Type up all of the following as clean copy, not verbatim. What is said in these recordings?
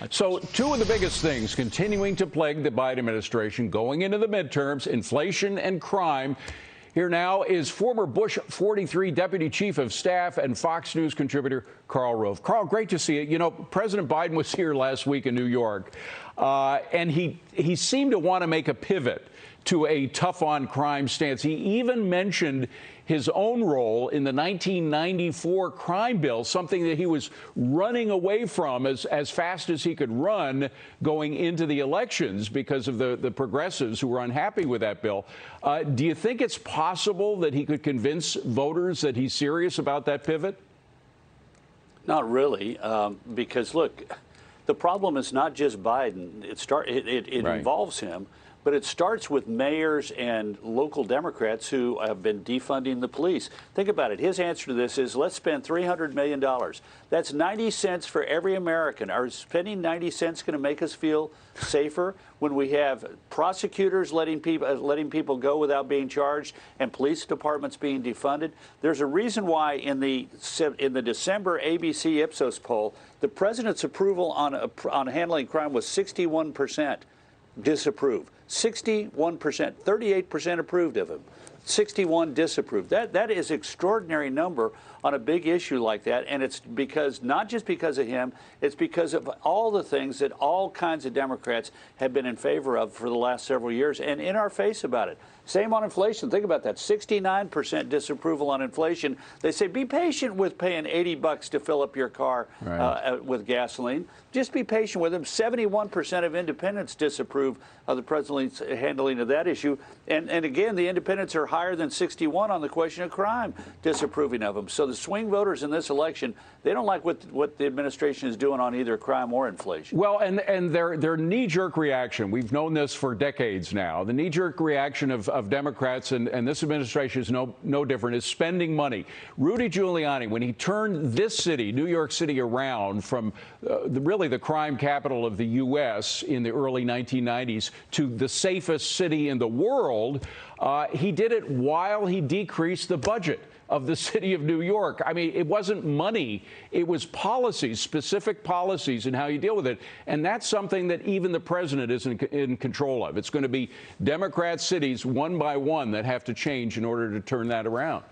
So two of the biggest things continuing to plague the Biden administration going into the midterms, inflation and crime. Here now is former Bush 43 Deputy Chief of Staff and Fox News contributor Karl Rove. Karl, great to see you. You know, President Biden was here last week in New York, and he seemed to want to make a pivot to a tough-on-crime stance. He even mentioned his own role in the 1994 crime bill, something that he was running away from as fast as he could run going into the elections because of the progressives who were unhappy with that bill. Do you think it's possible that he could convince voters that he's serious about that pivot? Not really, because, look, the problem is not just Biden. It Right. involves him. But it starts with mayors and local Democrats who have been defunding the police. Think about it. His answer to this is, let's spend $300 million. That's 90 cents for every American. Are spending 90 cents going to make us feel safer when we have prosecutors letting people go without being charged and police departments being defunded? There's a reason why in the December ABC Ipsos poll, the president's approval on handling crime was 61%. Disapprove. 61%, 38% approved of him, 61 disapproved. That is extraordinary number on a big issue like that, and it's because not just because of him, it's because of all the things that all kinds of Democrats have been in favor of for the last several years and in our face about it. Same on inflation. Think about that. 69% disapproval on inflation. They say be patient with paying $80 to fill up your car with gasoline. Just be patient with them. 71% of independents disapprove of the president's handling of that issue. And again, the independents are higher than 61 on the question of crime, disapproving of them. So the swing voters in this election, they don't like what the administration is doing on either crime or inflation. Well, and their knee-jerk reaction, we've known this for decades now, the knee-jerk reaction of Democrats, and this administration is no different, is spending money. Rudy Giuliani, when he turned this city, New York City, around from really the crime capital of the U.S. in the early 1990s to the safest city in the world, he did it while he decreased the budget of the city of New York. I mean, it wasn't money. It was policies, specific policies, and how you deal with it. And that's something that even the president isn't in control of. It's going to be Democrat cities, one by one, that have to change in order to turn that around.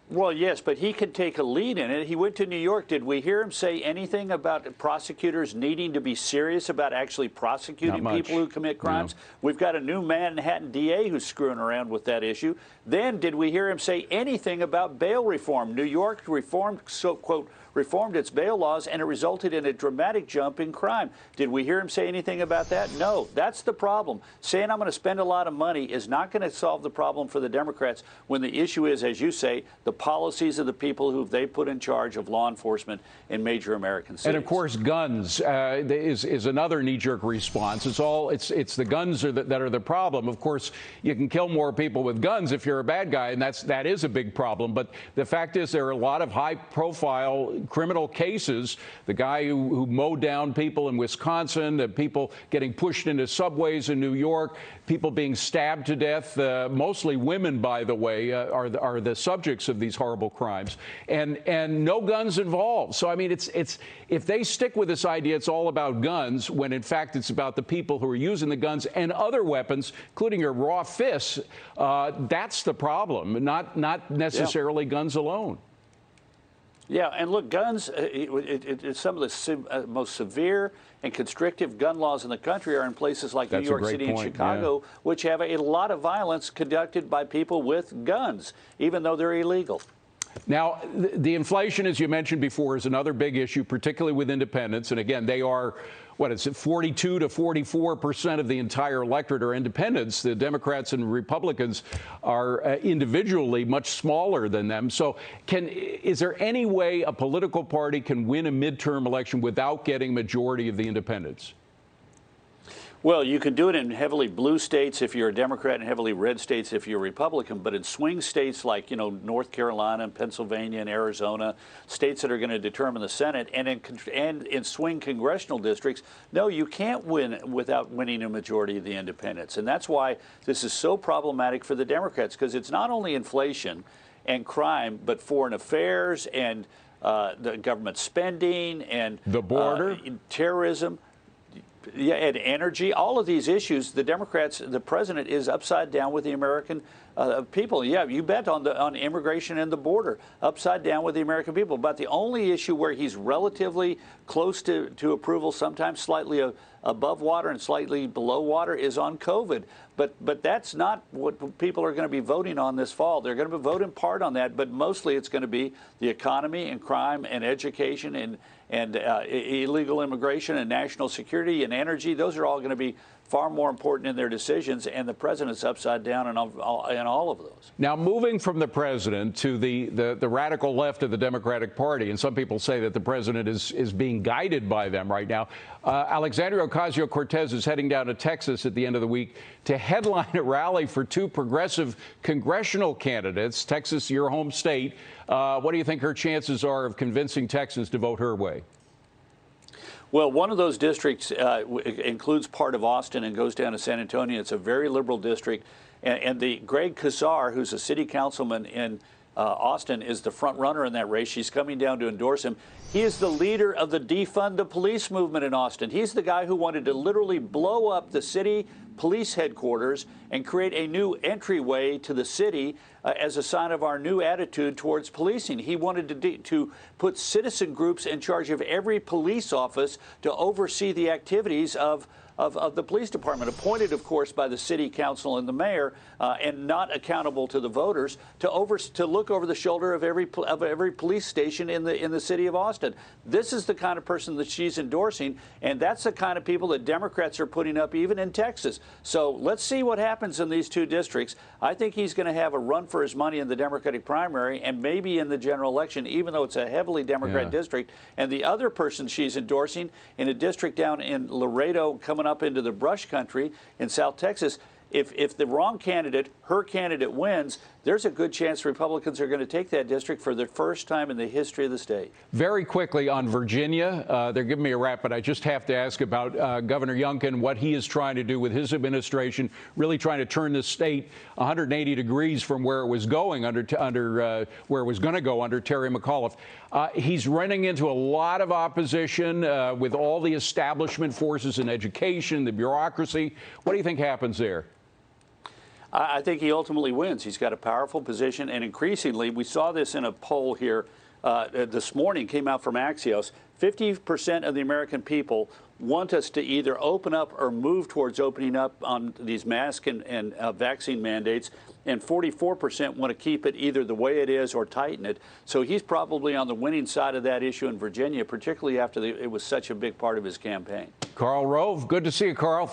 Well, yes, but he could take a lead in it. He went to New York. Did we hear him say anything about prosecutors needing to be serious about actually prosecuting people who commit crimes? No. We've got a new Manhattan DA who's screwing around with that issue. Then did we hear him say anything about bail reform? New York reformed, quote, reformed its bail laws, and it resulted in a dramatic jump in crime. Did we hear him say anything about that? No. That's the problem. Saying I'm going to spend a lot of money is not going to solve the problem for the Democrats when the issue is, as you say, the policies of the people who they put in charge of law enforcement in major American cities. And of course, guns is another knee-jerk response. It's the guns that are the problem. Of course, you can kill more people with guns if you're a bad guy, and that is a big problem. But the fact is, there are a lot of high-profile criminal cases. The guy who mowed down people in Wisconsin, people getting pushed into subways in New York, people being stabbed to death, mostly women, by the way, are the subjects of these horrible crimes, and no guns involved. So I mean, it's if they stick with this idea, it's all about guns, when in fact it's about the people who are using the guns and other weapons, including your raw fists. That's the problem, not necessarily guns alone. Yeah, and look, guns, it's some of the most severe and constrictive gun laws in the country are in places like New York City and Chicago, which have a lot of violence conducted by people with guns, even though they're illegal. Now, the inflation, as you mentioned before, is another big issue, particularly with independents. And again, they are, 42 to 44% of the entire electorate are independents. The Democrats and Republicans are individually much smaller than them. So is there any way a political party can win a midterm election without getting a majority of the independents? Well, you can do it in heavily blue states if you're a Democrat and heavily red states if you're a Republican. But in swing states like, North Carolina and Pennsylvania and Arizona, states that are going to determine the Senate, and in swing congressional districts, no, you can't win without winning a majority of the independents. And that's why this is so problematic for the Democrats, because it's not only inflation and crime, but foreign affairs and the government spending and the border, terrorism. Yeah, and energy, all of these issues, the Democrats, the president is upside down with the American people. Yeah, you bet on immigration and the border, upside down with the American people. But the only issue where he's relatively close to approval, sometimes slightly above water and slightly below water, is on COVID. But that's not what people are going to be voting on this fall. They're going to vote in part on that, but mostly it's going to be the economy and crime and education and illegal immigration and national security and energy. Those are all going to be far more important in their decisions, and the president's upside down in all of those. Now, moving from the president to the radical left of the Democratic Party, and some people say that the president is being guided by them right now. Alexandria Ocasio-Cortez is heading down to Texas at the end of the week to headline a rally for two progressive congressional candidates. Texas, your home state. What do you think her chances are of convincing Texans to vote her way? Well, one of those districts includes part of Austin and goes down to San Antonio. It's a very liberal district. And the Greg Casar, who's a city councilman in Austin, is the front runner in that race. She's coming down to endorse him. He is the leader of the defund the police movement in Austin. He's the guy who wanted to literally blow up the city police headquarters and create a new entryway to the city as a sign of our new attitude towards policing. He wanted to put citizen groups in charge of every police office to oversee the activities of the police department, appointed, of course, by the city council and the mayor, and not accountable to the voters, to look over the shoulder of every police station in the city of Austin. This is the kind of person that she's endorsing, and that's the kind of people that Democrats are putting up even in Texas. So let's see what happens in these two districts. I think he's going to have a run for his money in the Democratic primary and maybe in the general election, even though it's a heavily Democrat district. And the other person she's endorsing in a district down in Laredo, coming up into the brush country in South Texas, if the wrong candidate, her candidate, wins, there's a good chance Republicans are going to take that district for the first time in the history of the state. Very quickly on Virginia, they're giving me a wrap, but I just have to ask about Governor Youngkin, what he is trying to do with his administration, really trying to turn this state 180 degrees from where it was going where it was going to go under Terry McAuliffe. He's running into a lot of opposition with all the establishment forces in education, the bureaucracy. What do you think happens there? I think he ultimately wins. He's got a powerful position, and increasingly, we saw this in a poll here this morning, came out from Axios. 50% of the American people want us to either open up or move towards opening up on these mask and vaccine mandates, and 44% want to keep it either the way it is or tighten it. So he's probably on the winning side of that issue in Virginia, particularly after it was such a big part of his campaign. Karl Rove, good to see you, Karl.